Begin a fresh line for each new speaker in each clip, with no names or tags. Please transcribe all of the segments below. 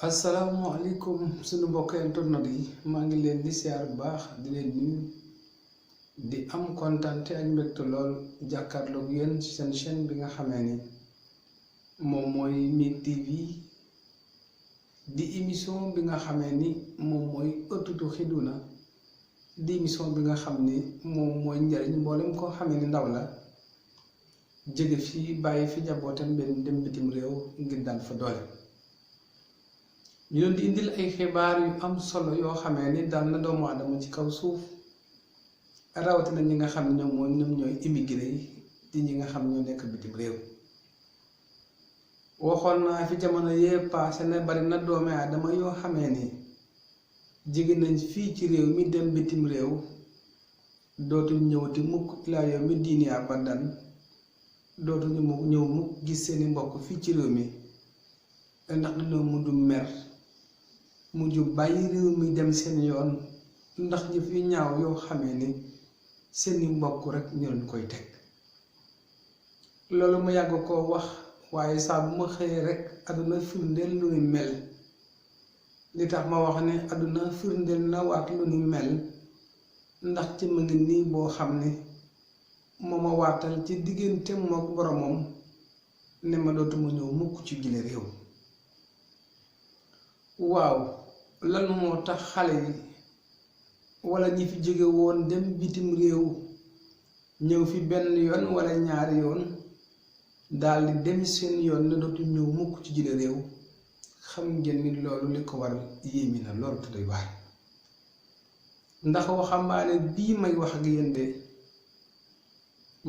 asalaamaaleykum suñu mbokk internet yi maa ngi leen di siyaar bu baax di leen nuyu di am kontante ak mbégte lool jàkkaarloog yéen ci seen chaîne bi nga xamee ni moom mooy MIG TV di émission bi nga xamee ni moom mooy ëttu Xiduna di émission bi nga xam ni moom mooy njariñ mboolem koo xamee ni ndaw la jóge fii bàyyi fi jabootam benn dem bitim réew ngir daan fa doole. ñu leen di indil ay xibaar yu am solo yoo xamee ni dal na doomu aadama ci kaw suuf rawatina ñi nga xam ñoom ñooy immigré yi di ñi nga xam ñoo nekk bitim réew. waxoon naa fi jamono yee paase na bari na doomi aadama yoo xamee ni jóge nañ fii ci réew mi dem bitim réew dootuñ ñëwati mukk ilaa yow mi diini abadan dootuñu mu ñëw mukk gis seeni mbokk fii ci réew mi ndax dañoo mujj mer mujj bàyyi réew mi dem seen yoon ndax jëf yu ñaaw yoo xamee ni seeni mbokk rek ñu leen koy teg. loolu ma yàgg koo wax waaye saa bu ma xëyee rek àdduna firndeel lu ni mel li tax ma wax ne àdduna firndeel na waat lu ni mel ndax ci ma ngi nii boo xam ne moo ma waatal ci diggante mook boromam ne ma dootuma ñëw mukk ci gile réew. waaw lan moo tax xale yi wala ñi fi jóge woon dem bitim réew ñëw fi benn yoon wala ñaari yoon daldi dem seen yoon ne dootu ñëw mukk ci jile réew xam ngeen ni loolu li ko waral yéemi na loolu te doy waar. ndax waxambaane bii may wax ak yéen de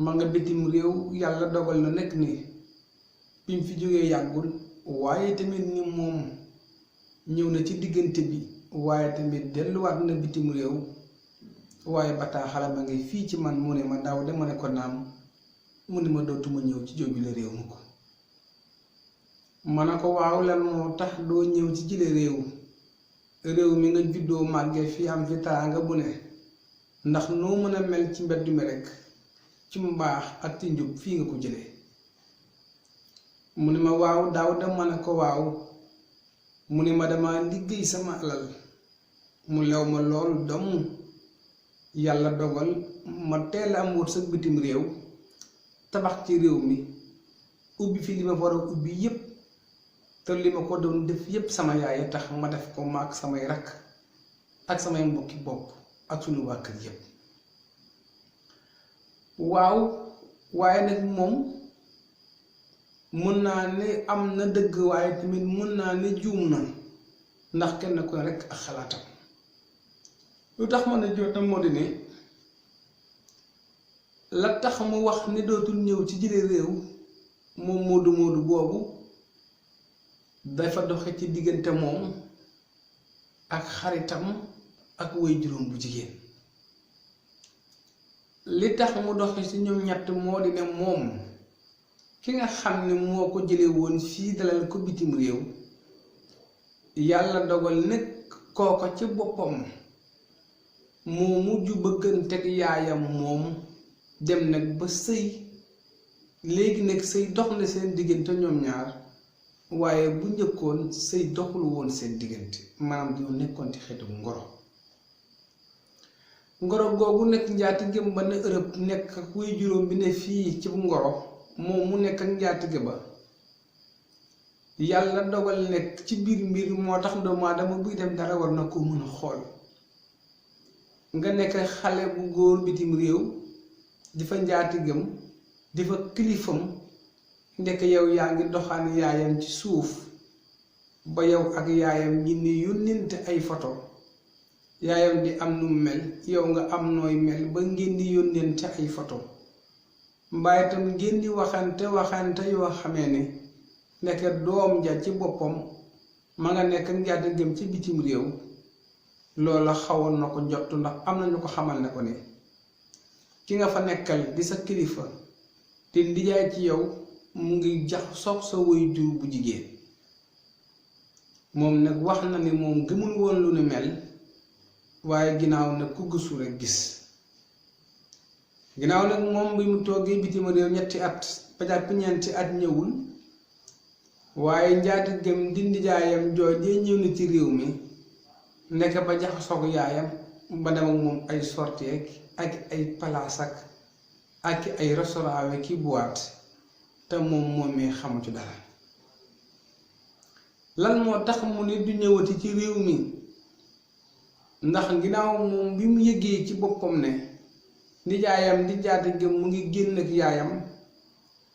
ma nga bitim réew yàlla dogal na nekk ni bi mu fi jógee yàggul waaye tamit ni moom ñëw na ci diggante bi waaye tamit delluwaat na bitim réew waaye bataaxala ma ngi fii ci man mu ne ma daaw dama ne ko naam mu ne ma dootuma ñëw ci jógule réew mu ko ma ne ko waaw lan moo tax doo ñëw ci jile réew mi nga juddoo màggee fi am fi taraanga bu ne ndax noo mën a mel ci mbedd mi rekk ci mbaax ak ci njub fii nga ko jëlee mu ne ma waaw daaw dama ne ko waaw mu ne ma dama liggéey sama alal mu lew ma lool doom yàlla dogal ma teel am wërsëg bitim réew tabax ci réew mi ubbi fi li ma war a ubbi yépp te li ma ko doon def yépp sama yaay tax ma def ko ma ak samay rakk ak samay mbokki bopp ak sunu waa kër yépp. waaw waaye nag moom mën naa ne am na dëgg waaye tamit mën naa ne juum na ndax kenn ko rekk ak xalaatam. lu tax ma ne jootam moo di ne la tax mu wax ne dootul ñëw ci jile réew moom moodu boobu dafa doxe ci diggante moom ak xaritam ak way juróom bu jigéen. li tax mu doxe ci ñoom ñett moo di ne moom ki nga xam ne moo ko jële woon fii dalal ko bitim réew yàlla dogal nekk kooko ci boppam moo mujj bëgganteeg yaayam moom dem nag ba sëy léegi nag sëy dox na seen diggante ñoom ñaar waaye bu njëkkoon sëy doxul woon seen diggante maanaam dañoo nekkoon ci xeetu ngoro googu nekk njaatigem ba ne Europe nekk ak wuy juróom bi ne fii ci ngoro moom mu nekk ak njaatige ba yàlla dogal nekk ci biir mbir moo tax doomu aadama buy dem dara war na ko mën a xool. nga nekk xale bu góor bitim réew di fa njaatigem di fa kilifam ndekk yow yaa ngi doxaan yaayam ci suuf ba yow ak yaayam ñi ni yónnente ay photo yaayam di am nu mel yow nga am nooy mel ba ngeen di yónnente ay photo mbaay tam ngeen di waxante yoo xamee ne nekk doom ja ci boppam ma nga nekk njaatigem ci bitim réew. loola xawoon na ko njott ndax am na ñu ko xamal ne ko ne ki nga fa nekkal di sa kilifa te ndijaay ci yow mu ngi jax soog sa waajur bu jigéen. moom nag wax na ni moom gëmul woon lu ni mel waaye ginnaaw nag ku gëstu rekk gis. ginnaaw nag moom bi mu toogee bitim réew ñetti at ba jàpp ñeenti at ñëwul waaye njaatigéem di nijaayam joojee ñëw na ci réew mi nekk ba jaxasoog yaayam ba dem ak moom ay sortie ak ay palaas ak ay restaurant ki boîte te moomee xamu ci dara. lan moo tax mu ne du ñëwati ci réew mi ndax ginnaaw moom bi mu yëgee ci boppam ne nijaayam di njaatigéem mu ngi génn ak yaayam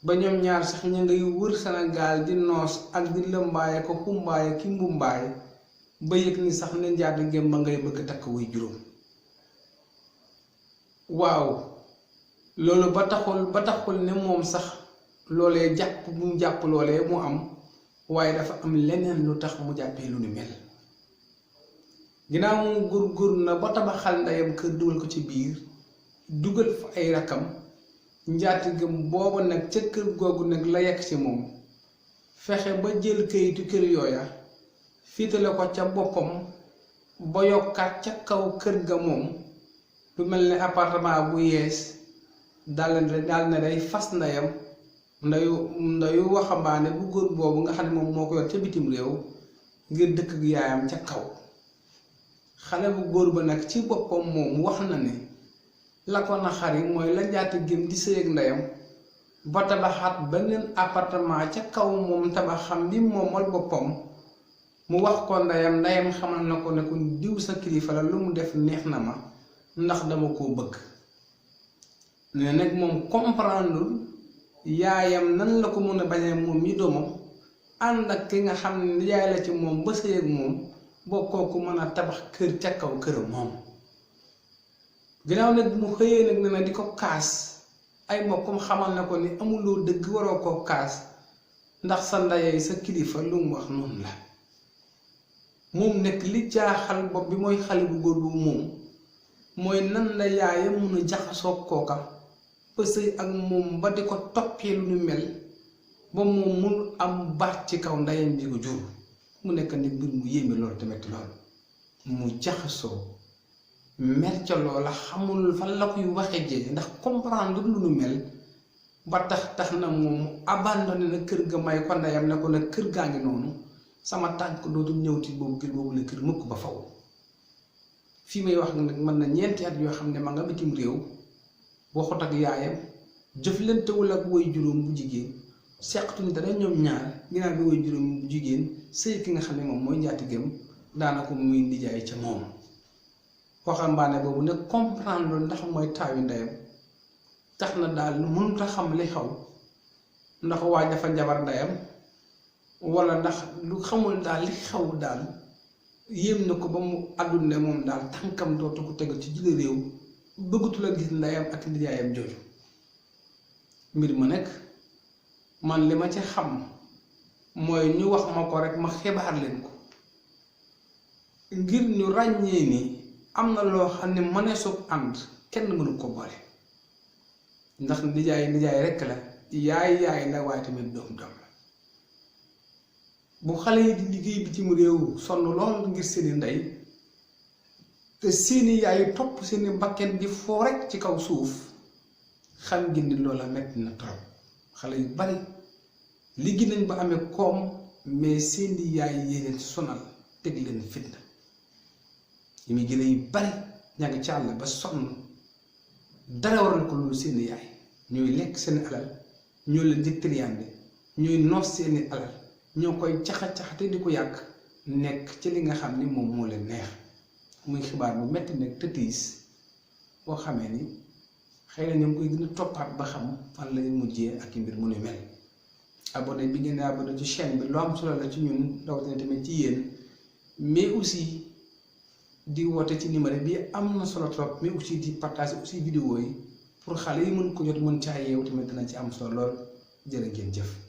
ba ñoom ñaar sax ñu ngay wër Sénégal di noos ak di lëmbaaye ko xumbaaye ki mbumbaay ba yëg ni sax ne njaatigéem ba ngay bëgg takk way juróom. waaw loolu ba taxul ne moom sax loolee jàpp bu mu jàpp loolee mu am, waaye dafa am leneen lu tax mu jàppee lu ni mel. ginnaaw moom góor na ba tabaxal ndeyam kër dugal ko ci biir dugal fa ay rakam, njaatigéem booba nag ca kër googu nag la yegg ci moom fexe ba jël kayitu kër yooya fiitale ko ca boppam ba yokkaat ca kaw kër ga moom lu mel ne appartement bu yees daal na day fas ndeyam ndeyu waxambaane bu góor boobu nga xam ne moom moo ko yor ca bitim réew ngir dëkk ak yaayam ca kaw. xale bu góor ba nag ci boppam moom wax na ne la ko naxari mooy la njaatigéem di sëy ak ndeyam ba tabaxaat beneen appartement ca kaw moom tabaxam bi moomal boppam mu wax ko ndeyam xamal na ko ne ko diw sa kilifa la, lu mu def neex na ma ndax dama koo bëgg. ne nag moom comprendre yaayam nan la ko mën a bañee moom mi doomam ànd ak ki nga xam ne yaay la ci moom ba sëy ak moom boo kooku mën a tabax kër ca kaw këram moom. ginnaaw nag mu xëyee nag ne na di ko kaas ay mbokkam xamal na ko ni amuloo dëgg, waroo koo kaas ndax sa ndeyay sa kilifa lu mu wax noonu la. moom nekk li jaaxal bopp bi mooy xale bu góor bu moom mooy nan la yaayam mun a jaxasoo kooka ba sëy ak moom ba di ko toppee lu ñu mel ba moom mun am baat ci kaw ndeyam bi ko jur. mu nekk nit mbir mu yéeme loolu tamit lool mu jaxasoo mer ca loola xamul fan la koy waxe jee ndax comprendre lu nu mel ba tax na moom abandonné na kër ga may ko ndeyam ne ko nag kër gaa ngi noonu sama tànk dootul ñëwti boobu kër boobu la kër mukk ba faw. fii may wax nag mën na ñeenti at yoo xam ne ma nga bitim réew waxut ak yaayam jëflantewul ak way juróom bu jigéen seqatuñ dara ñoom ñaar ginnaaw bi way juróom bu jigéen sëy ki nga xam ne moom mooy njaatigéem daanaka muy nijaay ca moom. waxambaane boobu nag comprendre ndax mooy taawi ndeyam tax na daal mënut a xam li xaw ndax waaj dafa njabar ndeyam wala ndax lu xamul daal li xaw daal yéem na ko ba mu àdduna ne moom daal tànkam dootu ko tegal ci jële réew bëggatul a gis ndeyam ak nijaayam jooju. mbir ma nekk man li ma ci xam mooy ñu wax ma ko rek ma xibaar leen ko ngir ñu ràññee ni am na loo xam ne mëneesub ànd kenn mënu ko boole ndax nijaay rekk la, yaay la, waaye tamit doom la. bu xale yi di liggéey bitim réew sonn lool ngir seeni ndey te seeni yaay topp seeni mbakken di foo rek ci kaw suuf, xam ngeen ni loola metti na trop. xale yu bari liggéey nañ ba amee koom mais seeni yaay yee leen sonal teg leen fitna. yi muy gën yu bari ñaa ngi ci àll ba sonn dara waral ko loolu seeni yaay ñooy lekk seeni alal, ñoo leen di triande, ñooy noos seeni alal, ñoo koy caxa-caxate di ko yàq nekk ci li nga xam ni moom moo leen neex. muy xibaar bu metti nekk te tiis boo xamee ni xëy na ñoom koy gën a toppaat ba xam fan lañu mujjee ak i mbir mu nu mel. abonné bi ngeen abonné ci chaîne bi lu am solo la ci ñun rawatina tamit ci yéen, mais aussi di woote ci numéro bi am na solo trop, mais aussi di partager aussi vidéo yi pour xale yi mën ko jot mën caa yeewu tamit dina ci am solo lool. jërë ngeen jëf.